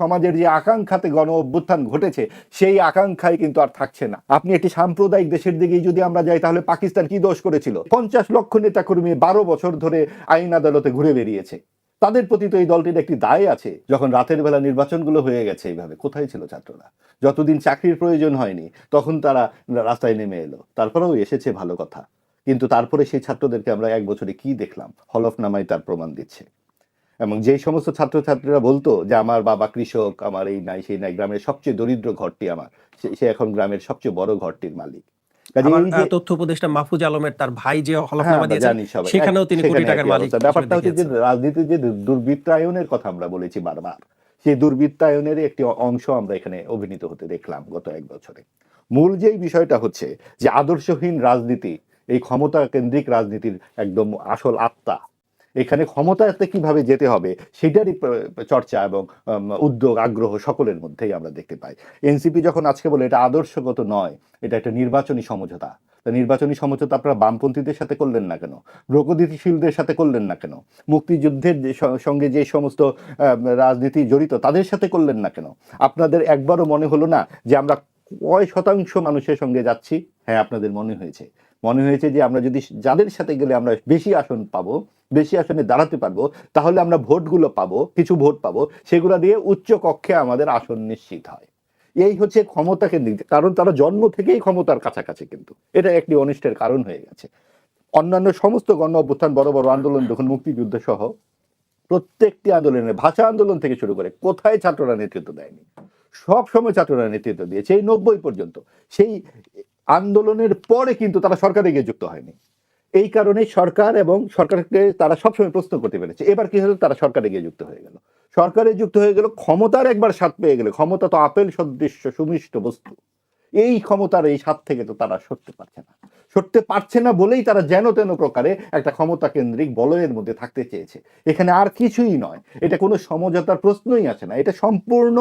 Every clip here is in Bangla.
সমাজের যে আকাঙ্ক্ষাতে গণ অভ্যুত্থান ঘটেছে সেই আকাঙ্ক্ষায় কিন্তু আর থাকছে না। আপনি একটি সাম্প্রদায়িক দেশের দিকেই যদি আমরা যাই, তাহলে পাকিস্তান কি দোষ করেছিল? 50 লক্ষ নেতাকর্মী 12 বছর ধরে আইন আদালতে ঘুরে বেরিয়েছে। তাদের প্রতি তো এই দলটির একটি দায় আছে। যখন রাতের বেলা নির্বাচনগুলো হয়ে গেছে এইভাবে, কোথায় ছিল ছাত্ররা? যতদিন চাকরির প্রয়োজন হয়নি তখন তারা রাস্তায় নেমে এলো। তারপরেও এসেছে, ভালো কথা, কিন্তু তারপরে সেই ছাত্রদেরকে আমরা 1 বছরে কি দেখলাম? হলফনামায় তার প্রমাণ দিচ্ছে। এবং যেই সমস্ত ছাত্রছাত্রীরা বলতো যে আমার বাবা কৃষক, আমার এই নাই সেই নাই, গ্রামের সবচেয়ে দরিদ্র ঘরটি আমার, সে এখন গ্রামের সবচেয়ে বড় ঘরটির মালিক। কাজে আবার এই যে তথ্য উপদেষ্টা মাহফুজ আলমের তার ভাই যে হ্যাঁ, হলফনামা আমরা দিয়েছেন জানি সবাই, সেখানেও তিনি কোটি সেখানে টাকার একই মালিক অবস্থা। হিসেবে ব্যাপারটা হচ্ছে যে দেখিয়েছেন। রাজনীতির যে দুর্বৃত্তায়নের কথা আমরা বলেছি বারবার, সেই দুর্বৃত্তায়নের একটি অংশ আমরা এখানে অভিনীত হতে দেখলাম গত 1 বছরে। মূল যেই বিষয়টা হচ্ছে যে আদর্শহীন রাজনীতি, এই ক্ষমতা কেন্দ্রিক রাজনীতির একদম আসল আত্মা। এখানে ক্ষমতাতে কিভাবে যেতে হবে সেটারই চর্চা এবং উদ্যোগ, আগ্রহ সকলের মধ্যেই আমরা দেখতে পাই। এনসিপি যখন আজকে বলে এটা আদর্শগত নয়, এটা একটা নির্বাচনী সমঝোতা, তা নির্বাচনী সমঝোতা আপনারা বামপন্থীদের সাথে করলেন না কেন? প্রগতিশীলদের সাথে করলেন না কেন? মুক্তিযুদ্ধের সঙ্গে যে সমস্ত রাজনীতি জড়িত তাদের সাথে করলেন না কেন? আপনাদের একবারও মনে হলো না যে আমরা কয় শতাংশ মানুষের সঙ্গে যাচ্ছি? হ্যাঁ, আপনাদের মনে হয়েছে যে আমরা যদি যাদের সাথে গেলে আমরা বেশি আসন পাবো, বেশি আসনে দাঁড়াতে পারবো, তাহলে আমরা ভোটগুলো পাবো, কিছু ভোট পাবো, সেগুলো দিয়ে উচ্চ কক্ষে আমাদের আসন নিশ্চিত হয়। এই হচ্ছে ক্ষমতা কেন্দ্রিক, কারণ তারা জন্ম থেকেই ক্ষমতার কাছাকাছি, কিন্তু এটা একটি অনিষ্টের কারণ হয়ে গেছে। অন্যান্য সমস্ত গণ অভ্যুত্থান, বড় বড় আন্দোলন দেখুন, মুক্তিযুদ্ধ সহ প্রত্যেকটি আন্দোলনে, ভাষা আন্দোলন থেকে শুরু করে, কোথায় ছাত্ররা নেতৃত্ব দেয়নি? সব সময় ছাত্ররা নেতৃত্ব দিয়েছে, এই 90 পর্যন্ত। সেই আন্দোলনের পরে কিন্তু তারা সরকারে গিয়ে যুক্ত হয়নি। এই কারণে সরকার এবং সরকারকে তারা সবসময় প্রশ্ন করতে পেরেছে। এবার কি হলো? তারা সরকারে গিয়ে যুক্ত হয়ে গেল, সরকারে যুক্ত হয়ে গেল, ক্ষমতার একবার স্বাদ পেয়ে গেলে। ক্ষমতা তো আপেল সদৃশ্য সুমিষ্ট বস্তু, এই ক্ষমতার এই স্বাদ থেকে তো তারা সরতে পারছে না বলেই তারা যেন তেন প্রকারে একটা ক্ষমতা কেন্দ্রিক বলয়ের মধ্যে থাকতে চেয়েছে। এখানে আর কিছুই নয়, এটা কোনো সমঝোতার প্রশ্নই আসে না, এটা সম্পূর্ণ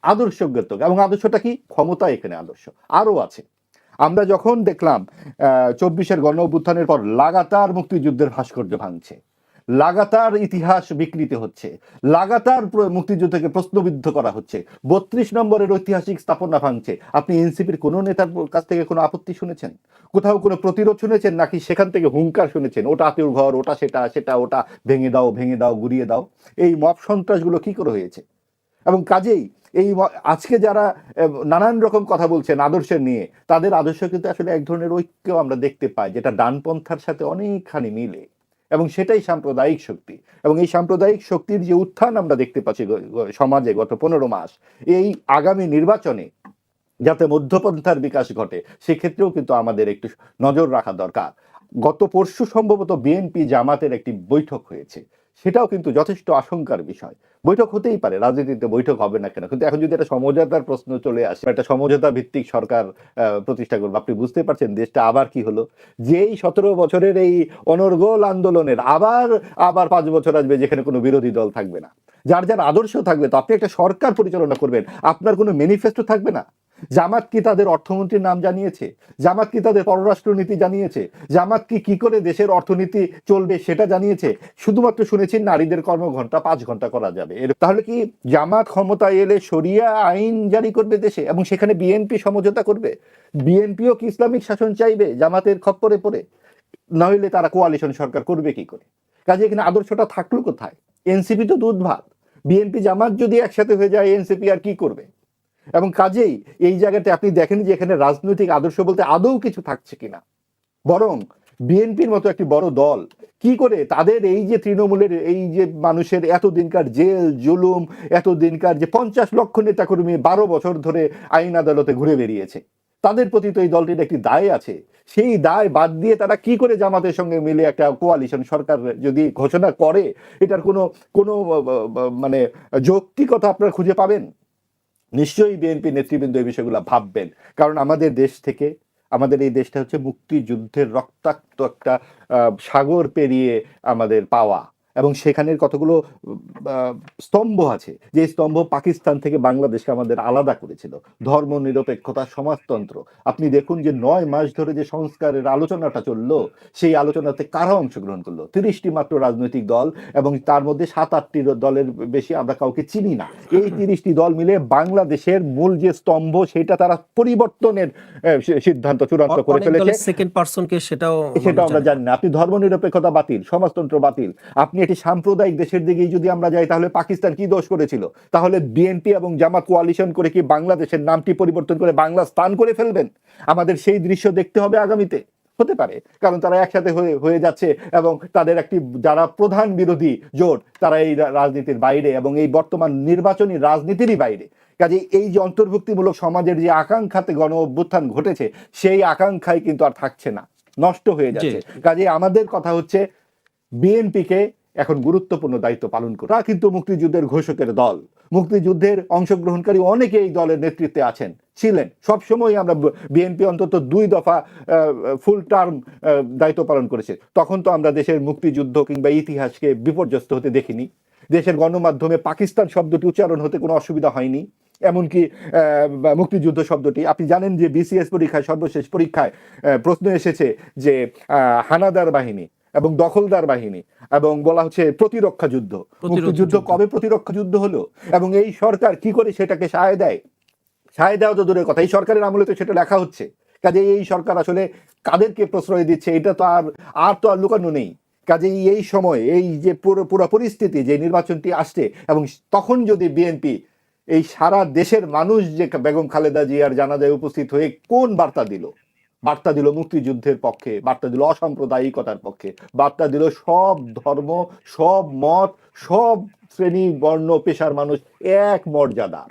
আদর্শগত। এবং আদর্শটা কি? ক্ষমতা এখানে আদর্শ। আরো আছে, আমরা যখন দেখলাম 24-এর গণ অভ্যুত্থানের পর লাগাতার মুক্তিযুদ্ধের ভাস্কর্য ভাঙছে, লাগাতার ইতিহাস বিকৃতি হচ্ছে, লাগাতার মুক্তিযুদ্ধকে প্রশ্নবিদ্ধ করা হচ্ছে, 32 নম্বরের ঐতিহাসিক স্থাপনা ভাঙছে। আপনি এনসিপির কোনো নেতার কাছ থেকে কোনো আপত্তি শুনেছেন? কোথাও কোনো প্রতিরোধ শুনেছেন? নাকি সেখান থেকে হুঙ্কার শুনেছেন, ওটা আতিউর ঘর, ওটা সেটা ওটা ভেঙে দাও, গুড়িয়ে দাও? এই মব সন্ত্রাসগুলো কি করে হয়েছে? এবং কাজেই এই আজকে যারা নানান রকম কথা বলছেন আদর্শের নিয়ে, তাদের আদর্শ কিন্তু আসলে এক ধরনের ঐক্য আমরা দেখতে পাই, যেটা ডানপন্থার সাথে অনেকখানি মিলে, এবং সেটাই সাম্প্রদায়িক শক্তি। এবং এই সাম্প্রদায়িক শক্তির যে উত্থান আমরা দেখতে পাচ্ছি সমাজে গত 15 মাস, এই আগামী নির্বাচনে যাতে মধ্যপন্থার বিকাশ ঘটে, সেক্ষেত্রেও কিন্তু আমাদের একটু নজর রাখা দরকার। গত পরশু সম্ভবত বিএনপি জামাতের একটি বৈঠক হয়েছে, সেটাও কিন্তু যথেষ্ট আশঙ্কার বিষয়। বৈঠক হতেই পারে, রাজনীতিতে বৈঠক হবে না কেন? কিন্তু এখন যদি একটা সমঝোতার প্রশ্ন চলে আসে, একটা সমঝোতা ভিত্তিক সরকার প্রতিষ্ঠা করবো, আপনি বুঝতে পারছেন দেশটা আবার কি হলো? যেই 17 বছরের এই অনর্গল আন্দোলনের আবার 5 বছর আসবে যেখানে কোনো বিরোধী দল থাকবে না, যার যার আদর্শ থাকবে। তো আপনি একটা সরকার পরিচালনা করবেন, আপনার কোনো ম্যানিফেস্টো থাকবে না? জামাত কি তাদের অর্থমন্ত্রীর নাম জানিয়েছে? জামাত কি তাদের পররাষ্ট্রনীতি জানিয়েছে? জামাত কি করে দেশের অর্থনীতি চলবে সেটা জানিয়েছে? শুধুমাত্র শুনেছি নারীদের কর্মঘণ্টা 5 ঘন্টা করা যাবে। তাহলে কি জামাত ক্ষমতায় এলে শরিয়া আইন জারি করবে দেশে, এবং সেখানে বিএনপি সমঝোতা করবে? বিএনপিও কি ইসলামিক শাসন চাইবে জামাতের খপ্পরে পড়ে? নইলে তারা কোয়ালিশন সরকার করবে কি করে? কাজে এখানে আদর্শটা থাকলো কোথায়? এনসিপি তো দুধ ভাত, বিএনপি জামাত যদি একসাথে হয়ে যায়, এনসিপি আর কি করবে? এবং কাজেই এই জায়গাতে আপনি দেখেন যে এখানে রাজনৈতিক আদর্শ বলতে আদৌ কিছু থাকছে কিনা। বরং বিএনপির মতো একটি বড় দল কি করে তাদের এই যে তৃণমূলের এই যে মানুষের এতদিনকার জেল জুলুম, এতদিনকার যে 50 লক্ষ নেতাকর্মী 12 বছর ধরে আইন আদালতে ঘুরে বেরিয়েছে, তাদের প্রতি তো এই দলটির একটি দায় আছে। সেই দায় বাদ দিয়ে তারা কি করে জামাতের সঙ্গে মিলে একটা কোয়ালিশন সরকার যদি ঘোষণা করে, এটার কোনো কোনো মানে যৌক্তিকতা আপনারা খুঁজে পাবেন? নিশ্চয়ই বিএনপি নেতৃবৃন্দ এই বিষয়গুলো ভাববেন, কারণ আমাদের দেশ থেকে, আমাদের এই দেশটা হচ্ছে মুক্তিযুদ্ধের রক্তাক্ত একটা সাগর পেরিয়ে আমাদের পাওয়া, এবং সেখানের কতগুলো স্তম্ভ আছে, যে স্তম্ভ পাকিস্তান থেকে বাংলাদেশকে আমাদের আলাদা করেছিল। ধর্ম নিরপেক্ষতা, সমাজতন্ত্র। আপনি দেখুন যে 9 মাস ধরে যে সংস্কারের আলোচনাটা চললো, সেই আলোচনাতে কারা অংশগ্রহণ করলো? 30টি মাত্র রাজনৈতিক দল, এবং তার মধ্যে 7-8টি দলের বেশি আমরা কাউকে চিনি না। এই 30টি দল মিলে বাংলাদেশের মূল যে স্তম্ভ, সেটা তারা পরিবর্তনের সিদ্ধান্ত চূড়ান্ত করে অনেক ফেলেছে। দলের সেকেন্ড পারসনকে সেটাও সেটা আমরা জানি না। জানি না। আপনি ধর্মনিরপেক্ষতা বাতিল, সমাজতন্ত্র বাতিল। আপনি এটি সাম্প্রদায়িক দেশের দিকেই যদি আমরা যাই, তাহলে পাকিস্তান কি দোষ করেছিল? তাহলে বিএনপি এবং জামাত কোয়ালিশন করে কি বাংলাদেশের নামটি পরিবর্তন করে বাংলা স্থান করে ফেলবেন? আমাদের সেই দৃশ্য দেখতে হবে আগামীতে। হতে পারে, কারণ তারা একসাথে হয়ে যাচ্ছে, এবং তাদের একটি যারা প্রধান বিরোধী জোট, তারা এই রাজনীতির বাইরে এবং এই বর্তমান নির্বাচনী রাজনীতিরই বাইরে। কাজে এই যে অন্তর্ভুক্তিমূলক সমাজের যে আকাঙ্ক্ষাতে গণ অভ্যুত্থান ঘটেছে, সেই আকাঙ্ক্ষাই কিন্তু আর থাকছে না, নষ্ট হয়ে যাচ্ছে। কাজে আমাদের কথা হচ্ছে, বিএনপিকে এখন গুরুত্বপূর্ণ দায়িত্ব পালন করে। তারা কিন্তু মুক্তিযুদ্ধের ঘোষকের দল, মুক্তিযুদ্ধের অংশগ্রহণকারী অনেকে এই দলের নেতৃত্বে আছেন, ছিলেন। সবসময় আমরা বিএনপি অন্তত 2 দফা ফুল টার্ম দায়িত্ব পালন করেছে। তখন তো আমরা দেশের মুক্তিযুদ্ধ কিংবা ইতিহাসকে বিপর্যস্ত হতে দেখিনি। দেশের গণমাধ্যমে পাকিস্তান শব্দটি উচ্চারণ হতে কোনো অসুবিধা হয়নি। এমনকি মুক্তিযুদ্ধ শব্দটি, আপনি জানেন যে বিসিএস পরীক্ষায়, সর্বশেষ পরীক্ষায় প্রশ্ন এসেছে যে হানাদার বাহিনী এবং দখলদার বাহিনী, এবং বলা হচ্ছে প্রতিরক্ষা যুদ্ধ। মুক্তিযুদ্ধ কবে প্রতিরক্ষা যুদ্ধ হলো? এবং এই সরকার কি করে সেটাকে সায় দেয়? সায় দেওয়া তো দূরের কথা, এই সরকারের আমলে তো সেটা লেখা হচ্ছে। কাজে এই সরকার আসলে কাদেরকে প্রশ্রয় দিচ্ছে, এটা তো আর লুকানো নেই। কাজেই এই সময় এই যে পুরো পরিস্থিতি, যে নির্বাচনটি আসছে, এবং তখন যদি বিএনপি এই সারা দেশের মানুষ যে বেগম খালেদা জিয়ার জানাজায় উপস্থিত হয়ে কোন বার্তা দিল? বার্তা দিল মুক্তিযুদ্ধের পক্ষে, বার্তা দিল অসাম্প্রদায়িকতার পক্ষে, বার্তা দিল সব ধর্ম, সব মত, সব শ্রেণী বর্ণ পেশার মানুষ এক মর্যাদার।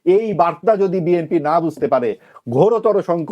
এই বার্তা যদি বিএনপি না বুঝতে পারে, ঘোরতর সংকট